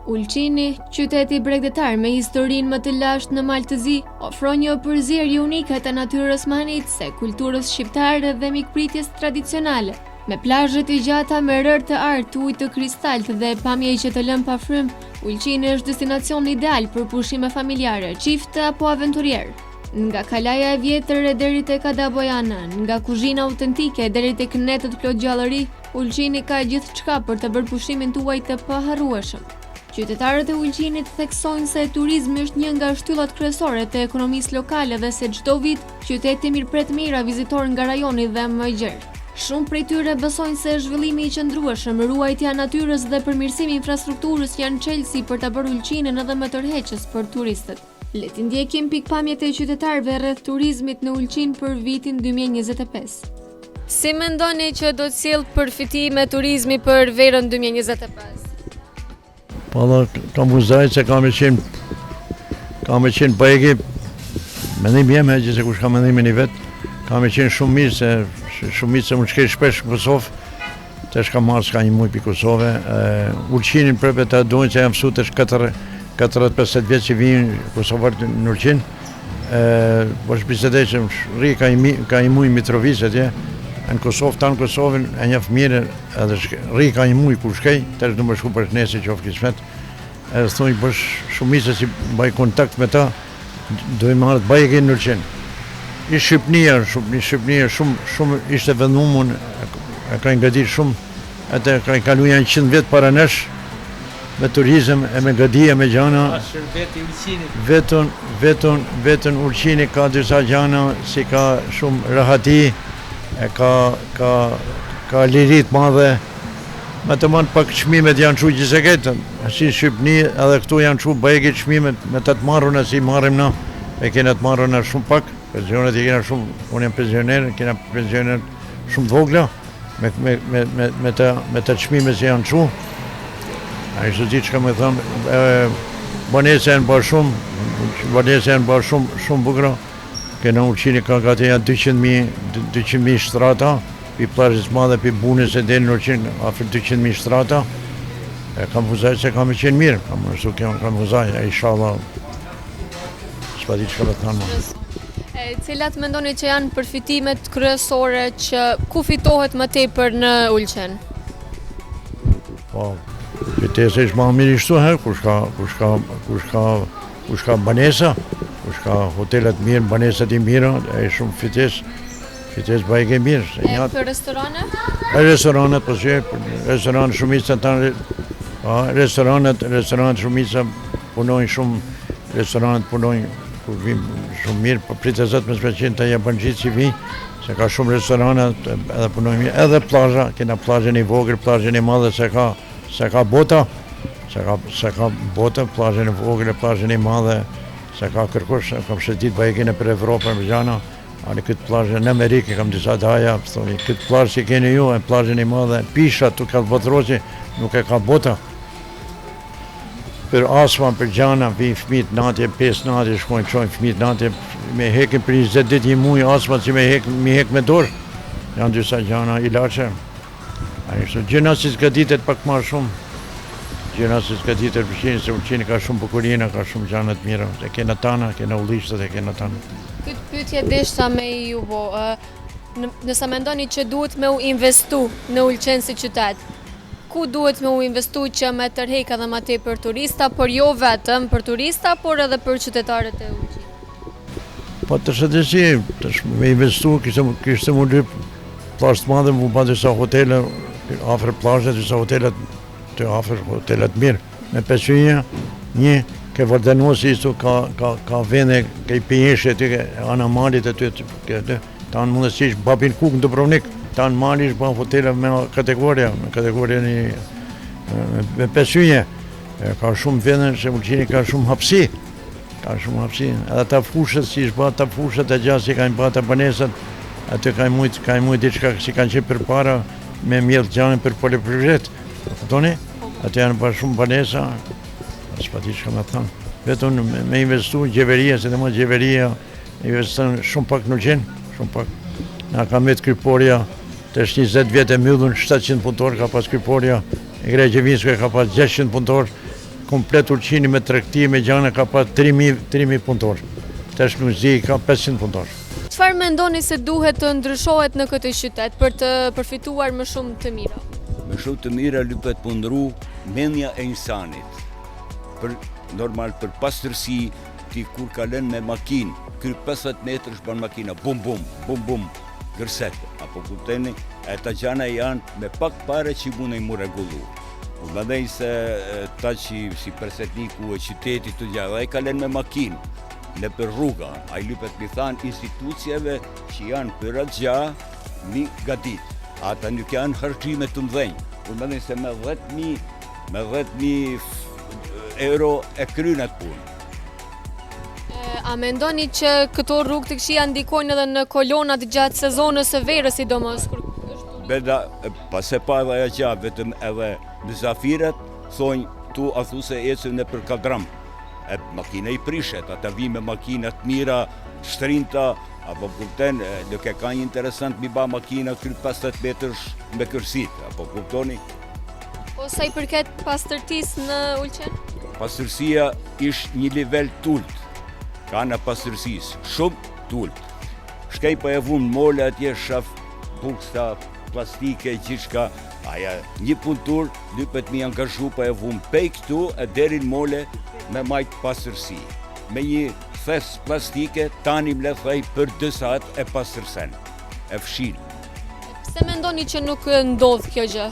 Ulqini, qyteti bregdetar me historinë më të lashtë në Maltëzi, ofron një përzierje unike të natyrës manitëse, kulturës shqiptare dhe mikpritjes tradicionale. Me plazhet e gjata me rërë të artë, ujë të kristalt dhe pamje që të lëm pa frym, Ulqini është destinacion ideal për pushime familjare, çifte apo aventurier. Nga kalaja e vjetër e deri tek Adabojana, nga kuzhina autentike deri tek netët plot gjallëri, Ulqini ka gjithçka për të bërë pushimin tuaj të paharrueshëm. Qytetarët e Ulqinit theksojnë se turizmi është një nga shtyllat kryesore të ekonomisë lokale dhe se çdo vit qyteti mirëpret mijëra vizitorë nga rajoni dhe më gjerë. Shumë prej tyre besojnë se zhvillimi i qëndrueshëm, ruajtja e natyrës dhe përmirësimi i infrastrukturës janë çelësi për ta bërë Ulqinin edhe më tërheqës për turistët. Le të ndjekim pikpamjet e qytetarëve rreth turizmit në Ulqin për vitin 2025. Si mendoni që do të sjellë përfitime turizmi për verën 2025? Palla, kam vëzaj se kam e qenë bajegi, mendim jem që se kush ka mendimin i vetë, kam e qenë shumë mirë se më shkej shpesh në Kosovë, të shka marrë s'ka një muj për Kosove. Ulqinin prëpe të dojnë që jam mësu të 40-50 vjetë që vinë Kosovarët në Ulqin. Po shpisedej që rri ka një muj Mitrovic atje, në Kosovë, ta në Kosovën e njëfë mire, edhe rri ka një muj kur shkej, të është në më shku për shnesi që ofë kismet. Edhe thoi bësh shumice si baj kontakt me ta, dojnë marrë të bajegi në Ulqin. I Shqipnia shumë ishte vendumun, e ka ngaditur shumë, atë ka kalu janë 100 vjet para nesh me turizëm e me gadia me gjana. Vetën Ulqini ka disa gjana si ka shumë rahati, e ka lirit madhe. Me të manë pak çmimet janë çu gjithse këtë, si Shqipni edhe këtu janë çu bajegit çmimet me të marruna si marrim na, e kena të marruna shumë pak. Pensionet i kena shumë, unë jam pensioner, kena pensioner shumë vogla, me të çmime që janë çu. A ishte ditë që ka me thëmë, banese janë bërë shumë bukra. Kena Ulqini ka gati janë 200.000 shtrata, pi plazhës madhe, pi bunës e delë në Ulqin, afër 200.000 shtrata. Kam vëzaj se kam e qenë mirë, kam vëzaj, e inshallah, s'pa di që ka me thënë ma. Cilat mendoni që janë përfitimet kryesore që ku fitohet më tepër në Ulqin? Po, fitesa ishtë ma mirë ishtu herë, kush ka banesa, kush ka hotelet mirë, banesat i mira, e shumë fites bajke mirë. E për restoranet? Restoranet, po që, restoranet shumica tanë, restoranet shumica punojnë shumë, restoranet punojnë kur vim shumë mirë, po pritë e zëtë me speqin të jepën gjithë që vi, se ka shumë restoranet, edhe punojnë mirë, edhe plazha, kena plazhën i vogër, plazhën i madhe, se ka bota, plazhën i vogër, plazhën i madhe, se ka kërkush, kam shëtit bajekine për Evropën, për gjana, ani këtë plazhën në Amerikë, kam disa daja, këtë plazhë që keni ju, e plazhën i madhe, pisha, tu ka botroqi, nuk e ka bota. Për asma, për gjana, vi fëmit natje, 5 natje, shkojnë qojnë fëmit natje, me hekin për 20 dit një muj asma që me hek me dorë, janë dysa gjana ilache. Gjënasis ka ditet pak ma shumë, gjënasis ka ditet përqini, se Ulqini ka shumë bukurina, ka shumë gjanat mira, e kena tana, kena ullishtet, e kena tana. Këtë pyetje deshta me ju bo, nësa mendoni që duhet me u investu në Ulqin si qytet, ku duhet me u investu që me tërhek edhe ma tepër turista, por jo vetëm për turista, por edhe për qytetarët e Ulqinit? Po të shëtësi, me investu, kishte mu lyp plazh të madhe, mu ba disa hotele, afer plazhet, disa hotelet, të afer hotelet mirë. Me pesynja, një, ke Vardenosi istu, ka vende, ke i pinjeshe, ty ke Anamalit e ty, ta në mundësish Babin Kuk në Dubrovnik, ta në mali ishë ba hotele me kategoria me pesynje. Ka shumë vende, se Ulqini ka shumë hapsi, edhe ta fushët, si ishë ba ta fushët e gjatë, si kanë ba ta banesat, aty ka i mujt diçka si kanë qenë për para, me mjellë gjanë për poliprivet, këtoni, aty janë ba shumë banesa, s'pa di që ka me thanë. Vetëm me investu në gjeveria, se dhe ma gjeveria, investon shumë pak në Ulqin, shumë pak. Nga ka met kryporja, të është 20 vjetë e myllun, 700 punëtor ka pas kryporja, e Greqevinsko ka pas 600 punëtor, komplet Ulqini me tregti, me gjana ka pas 3.000 punëtor. Tash nuk zi ka 500 punëtor. Çfarë mendoni se duhet të ndryshohet në këtë qytet për të përfituar më shumë të mira? Më shumë të mira lypet pundru mendja e insanit. Për pastërsi, ti kur kalen me makinë, kry 50 metrësh ban makina, bum bum, bum bum, gërset. Apo kupteni, e ta gjana janë me pak pare që mundej mu regullu. Unë mendoj se ta që si përsetniku e qytetit të gjallë, ai kalen me makinë, në për rruga, a i lypet mi thanë institucijeve që janë për atë gja, mi gadit. Ata nuk janë harxime të mdhenjë. Unë mendoj se me 10.000 euro e krynat punë. A mendoni që këto rrugë të këshia ndikojnë edhe në kolonat gjatë sezonës së verës, sidomos? Beda, pas e pa edhe ajo gja, vetëm edhe mëzafiret, thonë tu a thu se ecëm në për Kaldram. E makina i prishet, ata vi me makinat mira, shtrinta, apo kupten, nuk e ka një interesant mi ba makina kryt 50 metrësh me kërsit, apo kuptoni? Po sa i përket pastërtis në Ulqen? Pastërsia ish një nivel tult, ka në pastërsis, shumë tult. Shkej pa e vunë mole atje, shaf buksta, plastike, gjithka, aja një punëtur, lypet mi angazhu pa e vunë pej këtu e derin mole me majtë pastërsi. Me një thes plastike, tani më lethaj për 2 saat e pastërsen, e fshil. Pse mendoni që nuk ndodh kjo gjë?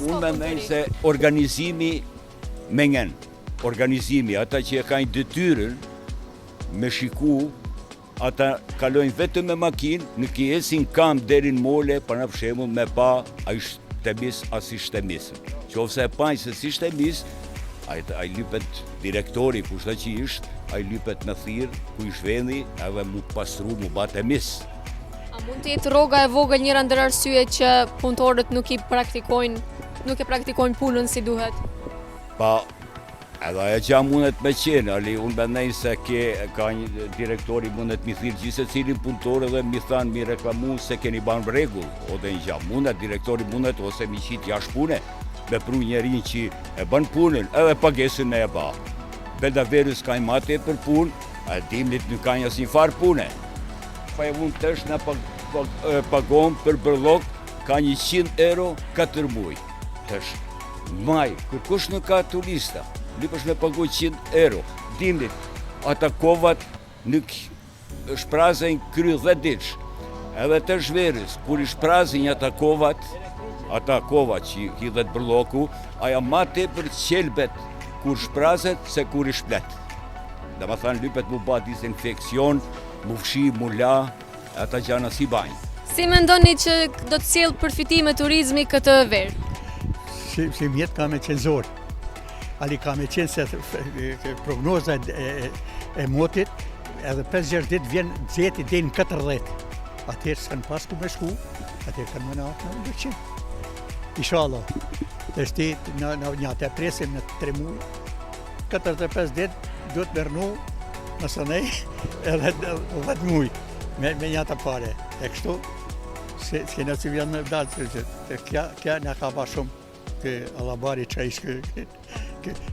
Unë mendoj se organizimi mengen, organizimi, ata që e kanë detyrën me shiku, ata kalojnë vetëm me makinë, nuk i esin kam derin mole, për në pëshemun me pa, a ishtë temis, as ishtë temisën. Qofse e pajnë se si ishtë temis, a i lypet direktori, ku shta që ishtë, a i lypet në thirë, ku ishtë vendi, edhe mu pastru, mu ba temis. A mund të jetë rroga e vogël njëra ndër arsyet që punëtorët nuk e praktikojnë punën si duhet? Pa, edhe ajo që mundet me qenë, ali unë mendoj se ka një direktori mundet mi thirë gjithse cilin punëtor edhe mi thanë, mi reklamu se keni banë regull, o dhe një gja mundet, direktori mundet ose mi qitë jashtë pune, me pru njerin që e bën punën, edhe pagesën e ba. Beda verës ka i mate për punë, a dimnit nuk ka një asin farë pune. Pa e mund tësh në pagon për bërlok, ka 100 euro 4 muj. Tësh, maj, kërkush nuk ka turista, lypësh me pagu 100 euro. Dimnit, ata kovat nuk shprazën kry 10 ditës. Edhe të shverës, kur i shprazën ata kovat që hidhet bërloku, aja ma te për qelbet kur shprazet se kur i shplet. Dhe ma thanë lypet mu ba disinfekcion, mu fshi, mu la, ata gjana si bajnë. Si mendoni që do të sjellë përfitime turizmi këtë verë? Si mjetë ka me qenë zorë. Ali ka me qenë se prognoza e motit, edhe 5-6 ditë vjen zeti dhe në 40. Atërë s'kanë pas ku me shku, atërë kanë më në atë në 200. Inshallah, të shti një të presim në 3 muaj, 45 ditë do të mërnu në sënej edhe 10 muaj me një të pare. E kështu, s'kena si vjen me vdalë, kja në ka ba shumë kë Allabari që ishë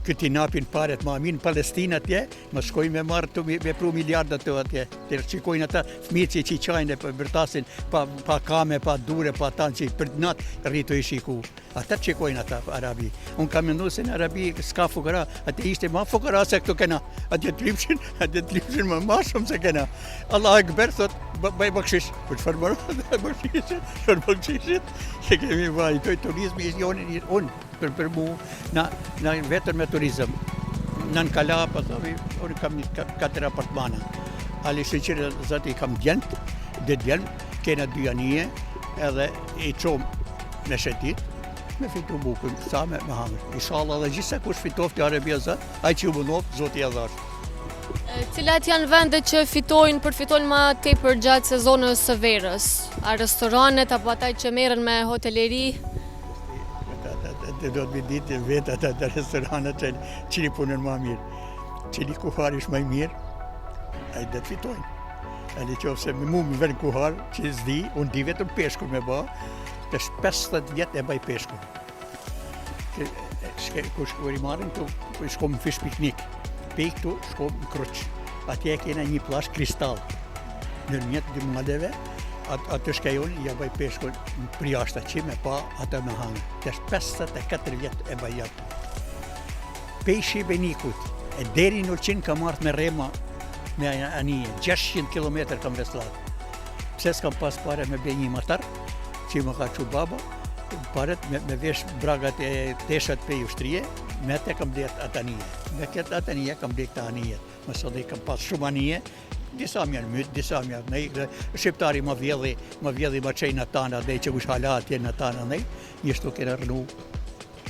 këti napin paret ma amin Palestina atje, më shkojnë me marrë me pru miliardat të atje. Të qikojnë ata fmici që i qajnë për bërtasin, pa kame, pa dure, pa tanë që për natë rritu i shiku. Ata qikojnë ata Arabi. Unë kam mendu se në Arabi s'ka fukara, atë ishte ma fukara se këtu kena. Atë të lypshin ma shumë se kena. Allah Ekber thot, bëj bëkshish. Për çfarë bëkshish? Për bëkshishit që kemi vajtoj turizmi unë. Për mu, në vetër me turizm. Në Kala, unë kam 4 apartmana. Ali shqyqirë, zati kam djenë, dhe djenë, kena 2 anije, edhe i qomë në shetit, me fitu bukën, sa me hamër. Inshallah dhe gjithse kush fitoft i Arabia zot, ai që u bënoft, zoti ja dhash. Cilat janë vendet që përfitojnë ma tepër gjatë sezonës së verës? A restoranet, apo ata që merren me hoteleri? Do të mi ditë vetë ata restoranët që li punën ma mirë. Që li kuhar ish ma mirë, a i dhe të fitojnë. A li qofë se mu më vërën kuhar që zdi, unë di vetëm peshkur me ba, të 50 vjetë e baj peshkur. kush kur i marrim këtu shkom në fish piknik. Pe këtu shkom në Kruç. Atje kena një plash kristall. Në mjet dy maleve, atë shkajon ja bëj peshkun për jashtë që me pa atë me hangë. Tash 54 vjet e bëj atë. Peshi Benikut, e deri në Ulqin ka marrë me rema me anije, 600 km kam veslat. Pse s'kam pas pare me bëj një motor, që më ka çu baba, paret me vesh bragat e teshat pe ushtrie, me atë kam blet atë anije. Me këtë atë anije kam blet të anije. Mësë dhe kam pas shumë anije, disa më janë mytë, disa më janë nej. Shqiptari më vjedhi më qejnë atana, dhe që kush hala atje në atana nej, jeshtu kena rënu,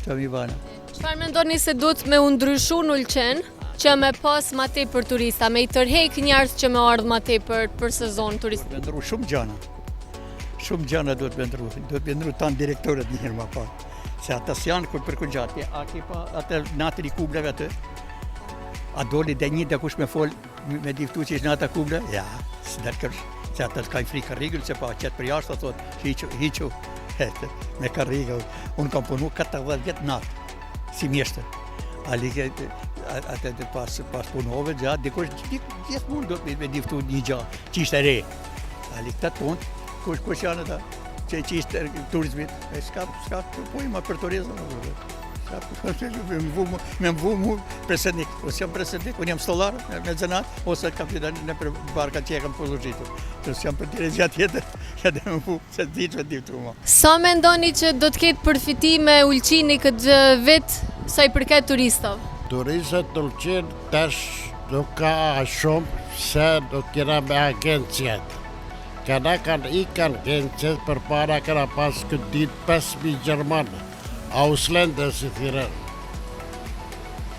që mi vana. Çfarë mendoni se duhet me u ndryshu në Ulqen që me pas ma tepër turista, me i tërheq njerëz që me ardhë ma tepër për sezon turistik? Duhet me ndru shumë gjana. Shumë gjana duhet me ndru. Duhet me ndru tanë direktorët njërë ma pa. Se ata s'janë kur për këngjatje, a ki pa atë natën i kubleve atë? A doli dhe një dhe kush me fol me diftu që ishë nata kuble? Ja, së dërkërsh. Se ata s'kajnë frikë karrigull, se pa qëtë për jashtë, thot, hiqu, me karrigull. Unë kam punu 40 vjetë natë, si mjeshtër. Ali atë pas punove gjatë, dikush gjithë mund do me diftu një gjatë, që ishte re. Ali këtë punë, kush janë ata, që ishte turizmit, s'ka pojma për turizmë. Me mvu mu presednik, ose jam presednik, unë jam stollar me zanat, ose kapitan në për barka që e kam pëllujitur. Tërës jam për direzja tjetër, që dhe me mvu, se të ditë diftu ma. Sa mendoni që do të ketë përfitime Ulqini këtë vit sa i përket turistave? Turistët në Ulqin tash nuk ka shumë se nuk kena me agenciat. Kana kanë agenciat për para kana pas këtë ditë 5.000 Gjermanë. Ausländer si thirën.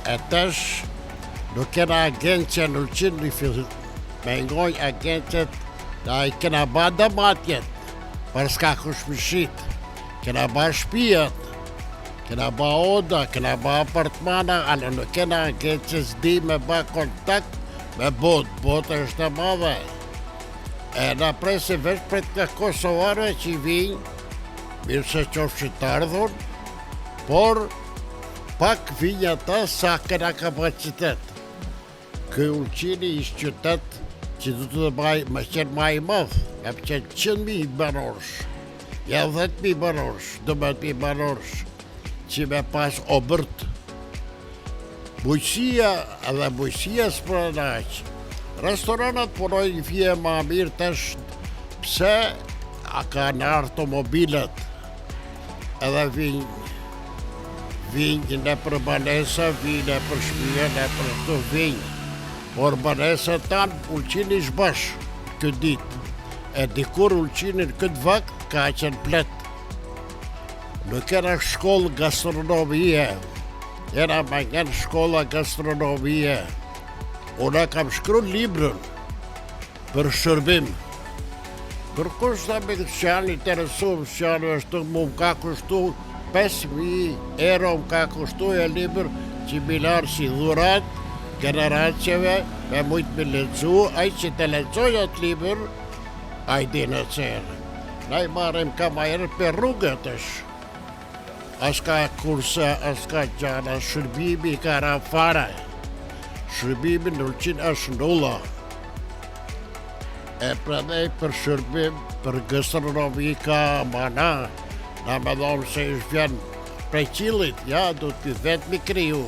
E tash nuk kena agencia në Ulqin një fillit. Me ngoj agenciat da i kena ba dëmatjet, për s'ka kush më shit. Kena ba shpijat, kena ba oda, kena ba apartmana, ale nuk kena agencia s'di me ba kontakt me botë është e madhe. E na presi veç për të Kosovare që i vinë, mirë se qofshin të ardhur, por pak vinë ata sa kena kapacitet. Ky Ulqini ishtë qytet që du të më qenë ma i madhë, me më qenë 100.000 banorësh, ja 10.000 banorësh, 12.000 banorësh, që me pas obërt. Bujësia edhe bujësia së pranaq. Restoranat punojnë fje ma mirë tash, pse a ka në automobilet, edhe vinë në për banesa, vinë në për shpije, në për të vinë. Por banesa tanë, Ulqini ishë bashkë këtë ditë. E dikur Ulqini në këtë vakt ka qenë plet. Nuk kena shkollë gastronomie, era ma njenë shkolla gastronomie. Unë kam shkru librën për shërbim. Për kushta me këtë që janë interesum, që janë është mu më ka kushtu 5.000 euro më ka kushtu e libër që milarë si dhurat generacjeve me mujtë me lecu, aj që të lecoj atë libër, aj di në cerë. Na i marim ka ma erë për rrugët është. Aska kurse, aska gjana, shërbimi ka rafare. Shërbimi në Ulqin është nulla. E prandaj për shërbim, për gastronomi ka mana. Na me dhomë se ishë vjen prej qilit, ja, du të vetë mi kriju.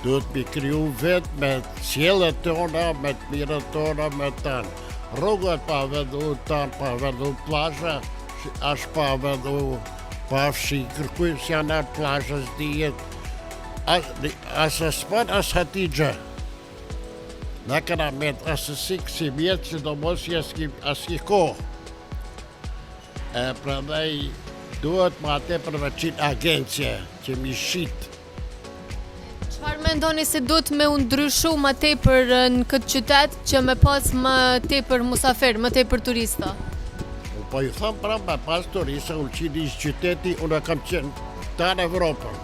Du të mi kriju vetë me cjellet tona, me të mirët tona, me tanë. Rrugët pa vendu tanë, pa vendu plasha, ashtë pa vendu pafshi, kërkujnë si janë plashës dijet. Asë span, asë hatijgjë. Na këna metë asësik si mjetë, që do mos i aski kohë. E prandaj duhet ma te përveqin agencia që mi shqitë. Çfarë mendoni se duhet me u ndryshu ma tepër në këtë qytet që me pas më tepër musafir, më tepër turista? Po i thamë pra me pas turista, Ulqini ishë qyteti, unë kam qenë ta në Evropën.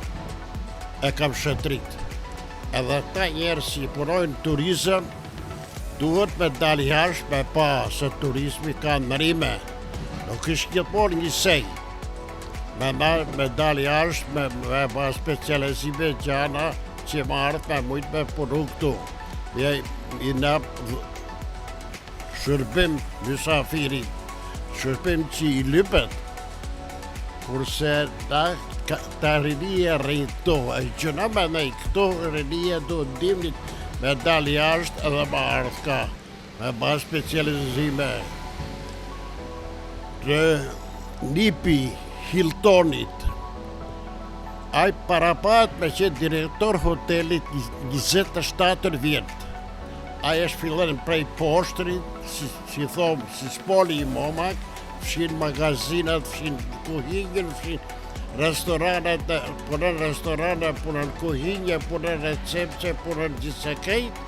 E kam shëtrit. Edhe ta njerë si punojnë turizëm, duhet me dalë jashtë me pa se turizmi ka nërime. Nuk ishë gjithmonë njësej. me medalë jashtë, me pas specializime gjana që më ardhë me mujtë me punu këtu. I në shërbim mysafirit, shërbim që i lypet, kurse na të rinije rritë këtu, e që në me nej këtu rinije do ndimnit me dalë jashtë edhe më ardhë ka, me ba specializime. Në nipi Hiltonit, ai parapat me që direktor hotelit 27 vjetë. Ai është fillën prej poshtrit, si thomë, si spoli i momak, fshin magazinat, fshin kuhinjën, fshin restoranet, punën restorane, punën kuhinje, punën recepce, punën gjithse kejt.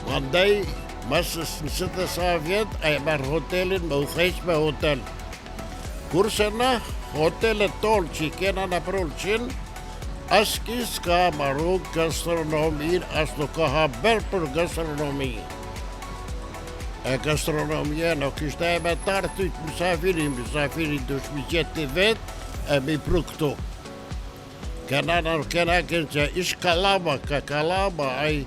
Mandej, masës në 7 vjetë, ai merë hotelin me utheq me hotel. Kurse na, hotelet tonë që i kena në përullqin, as ki s'ka marru gastronomin, as nuk ka haber për gastronomi. E gastronomia nuk ishte e me tarë të mësafirin dush mi qeti vetë e mi pru këtu. Kena që ish Kalama, ai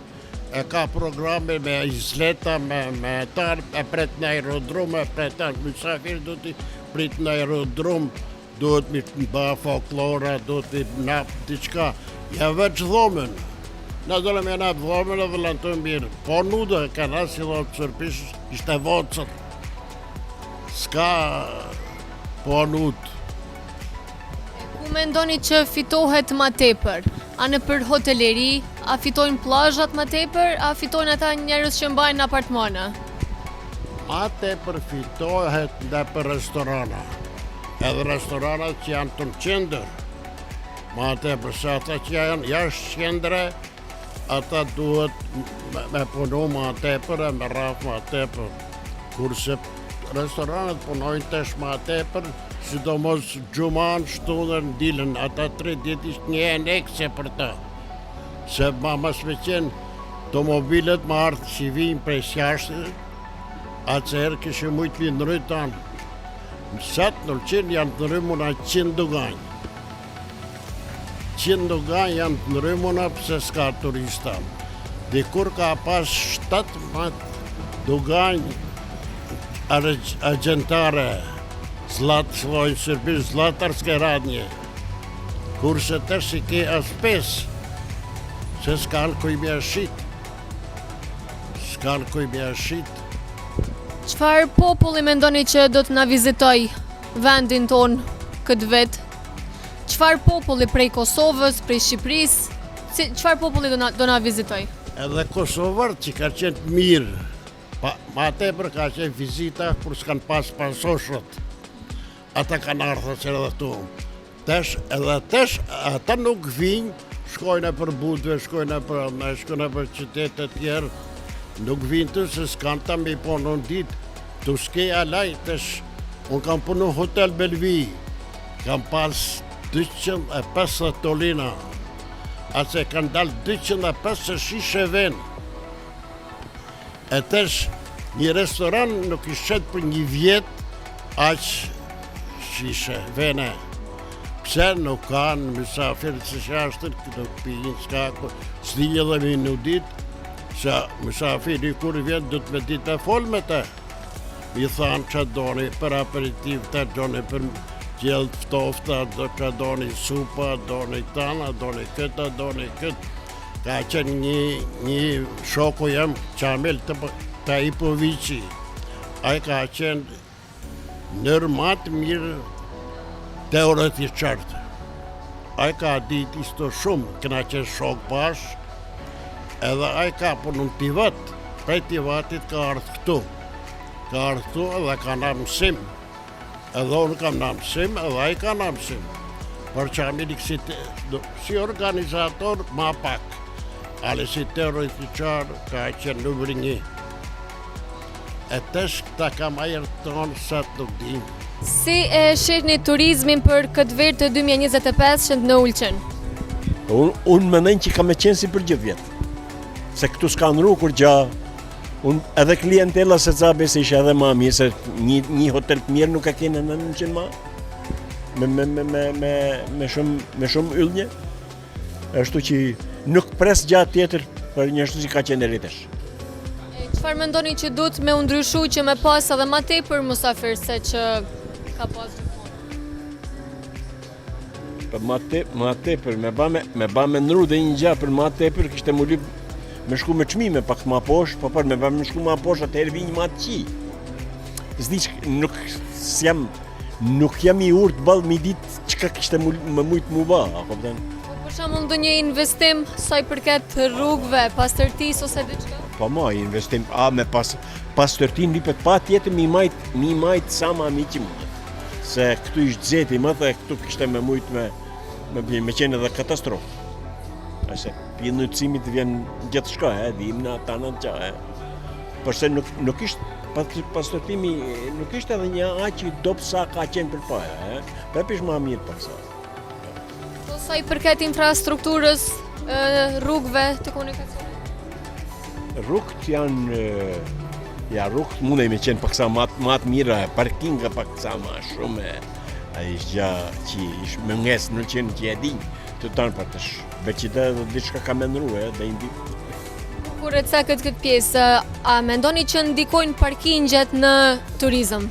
e ka programe me isleta, me tarë, e pret në aerodrom, e pret në mësafirin du t'i prit në aerodrom, duhet mi ba folklora, duhet mi napë diqka. Ja veç dhomen. Na dole me napë dhomen edhe lantojnë mirë. Po nuda, ka nasi dhomë sërpish, ishte vocët. Ska po nudë. Ku mendoni që fitohet ma tepër? A në për hoteleri, a fitojnë plazhat ma tepër, a fitojnë ata njerëz që mbajnë apartmana? Ma tepër fitohet dhe për restorana. Edhe restoranat që janë të në qendër, ma tepër se ata që janë jashtë qendre, ata duhet me punu ma tepër e me rafë ma tepër. Kurse restoranat punojnë tesh ma tepër, sidomos gjuman, shtunën, dilën, ata 3 ditë ishtë një anekse për ta. Se ma mas me qenë, automobilet ma ardhë si vinë prej sjashtë, atëherë kështë mujtë mi nërëjtë tanë. Mësat në qenë janë të nërëmuna 100 duganj. 100 duganj janë të nërëmuna pëse s'ka turista. Dikur ka pas 7 duganj agentare, zlatë shlojnë sërbis, zlatar s'ke radnje. Kurse të si ke as 5, se s'kanë kuj me ashit. S'kanë kuj me ashit. Çfarë populli mendoni që do të na vizitoj vendin ton këtë vetë? Çfarë populli prej Kosovës, prej Shqipërisë, çfarë populli do na vizitoj? Edhe Kosovarët që ka qenë mirë, ma tepër ka qenë vizita kur s'kan pas pasoshët. Ata kanë ardhur që edhe tu. Tesh, ata nuk vinë, shkojnë për Budve, shkojnë për qytetet tjerë, nuk vinë të se s'kanë ta me i punu në ditë, të s'ke alaj, tesh, unë kam punu Hotel Belvi, kam pas 250 tolina, ase kanë dalë 250 shishe ven. E tesh, një restoran nuk i shet për një vjet, aq shishe vene. Pse nuk kanë mësafirë që shashtër, nuk pinë, s'dinjë dhe me në ditë, se mësafiri kur vjen du të me ditë e fol me te. Mi thanë që doni për aperitiv, të doni për gjellë ftofta, që doni supa, doni tana, doni këta, doni këtë. Ka qenë një shoku jem, Qamil të Ipovici. A ka qenë nërmatë mirë teoretisht qartë. A ka ditë isto shumë, këna qenë shok bashkë, edhe ai ka punun Tivat, prej Tivatit ka ardhë këtu. Ka ardhë këtu edhe ka na mësim. Edhe unë kam na mësim, edhe ai ka na mësim. Por që Qamili si organizator ma pak. Ale si teoretician ka qenë numër 1. E tesh këta kam ajer tonë sa të nuk dim. Si e shihni turizmin për këtë vit të 2025 që në Ulqen? Unë mendoj që ka me qenë si për gjë vjetë. Se këtu s'ka nru kur gja, edhe klientela se ca besi ishe edhe ma mirë, se një hotel të mirë nuk ka kene në 900 ma. me shumë yllnje, ashtu që nuk pres gjatë tjetër për një ashtu që ka qenë rritesh. Çfarë mendoni që duhet me u ndryshu që me pas edhe ma tepër musafir se që ka pas gjithmonë? Për ma tepër, me ba me ndru dhe një gja për ma tepër, kishte mu lyp me shku me çmime pak ma poshtë, po me ba me shku ma poshtë atëherë vinjë ma të qi. S'di që nuk jam i urt ballë mi ditë çka kishte më mujt mu ba, a kupton? Për shembull ndonjë investim sa i përket rrugëve, pastërtisë ose diçka? Po ma, investim, me pastërtin lipet pa tjetër mi majt sa ma mi që mundet. Se këtu ishtë zeti më dhe këtu kishte me mujt me qenë edhe katastrofë. Se pjenëtësimit vjen gjithë shka, dhim në tanën qa. Përse nuk ishtë pastërtimi, nuk ishte edhe një aqë dopë sa ka qenë për pare, prepish ma mirë për sa. Po sa i përket infrastrukturës, rrugëve të komunikacionit? Rrugët janë, rrugët mune me qenë paksa matë mira, parkinga paksa ma shumë, a ishtë gja që ishtë më ngesë në qenë që e dinjë të tanë për të veqita dhe diçka ka menru, dhe indi. Kur e cekët këtë pjesë, a mendoni që ndikojnë parkingjet në turizëm?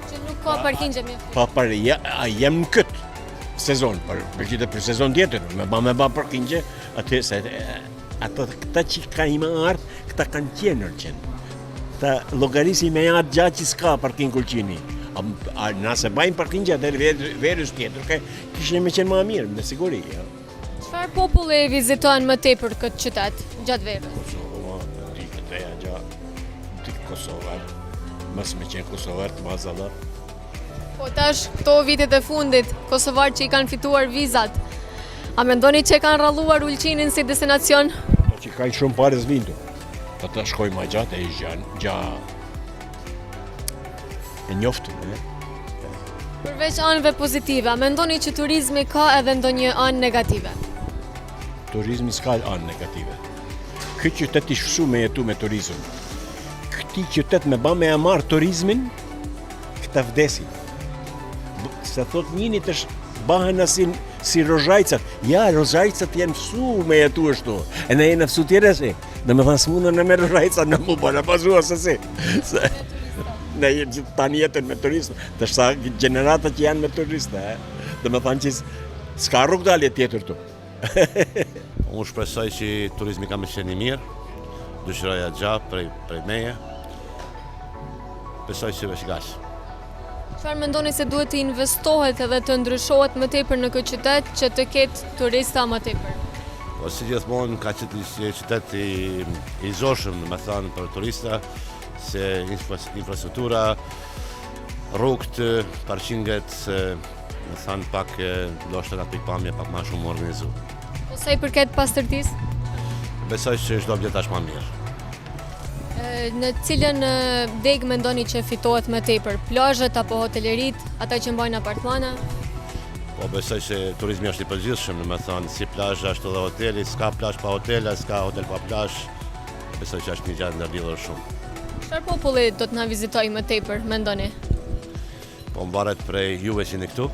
Që nuk ka parkingje mjaftueshme? Pa pare, jem në këtë sezon, për sezon tjetër, me ba parkingje, atë se këta që ka ima ardhë, këta kanë qenër qenë. Këta logarisi me jatë gjatë që s'ka parking kulqini. Nëse bajnë parkingje atë verës tjetër, kishë me qenë ma mirë, me siguri. Çfarë populli e vizitojnë më tepër këtë qytet, gjatë verës? Kosova, di këtë e gjatë, Kosovar, mësë me qenë Kosovar të mazala. Po tash, këto vitet e fundit, kosovar që i kanë fituar vizat, a mendoni që kanë ralluar Ulqinin si destinacion? Që kanë shumë pare zvindu, të shkoj ma gjatë e ishtë gja e njoftë. Përveç anëve pozitive, a mendoni që turizmi ka edhe ndonjë anë negative? Turizmi s'ka anë negative. Këtë qytet i shfsu me jetu me turizm. Këti qytet me ba me e marë turizmin, këta vdesi. Se thot njënit është bahen si rozhajcat. Ja, rozhajcat janë fësu me jetu është. E ne jenë fësu tjeresi. Dhe me thanë s'muna në me rozhajcat në mu bërë pasua se si. Ne tani jetën me turistë. Të shta generata që janë me turistë. Dhe me thanë që s'ka rrugë dalje tjetër tu. Unë shpresoj që turizmi ka me qenë i mirë. Dëshiroja gjatë prej meje. Besoj që veç gashë. Çfarë mendoni se duhet të investohet edhe të ndryshohet më tepër në këtë qytet që të ketë turista më tepër? Po si gjithmonë ka qenë një qytet i zoshëm, me thënë për turista, se infrastruktura, rrugët, parkinget, me thënë pak ndoshta nga pikpamje pak më shumë organizu. Po sa i përket pastërtisë? Besoj që çdo vjet është më mirë. Në cilën degë mendoni që fitohet më tepër? Plazhet apo hotelerit, ata që mbajnë apartmana? Po besoj që turizmi është i përgjithshëm, me thënë si plazh ashtu edhe hoteli, s'ka plazh pa hotele, s'ka hotel pa plazh. Besoj që është një gjë ndërlidhur shumë. Çfarë populli do të na vizitojë më tepër, mendoni? Po mbaret prej juve që jeni këtu,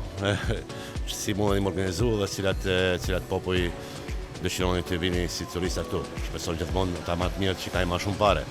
si mundeni më organizu dhe cilat popull dëshironi të vini si turista këtu. Shpresoj gjithmonë ta marrë mirë që ka më shumë pare.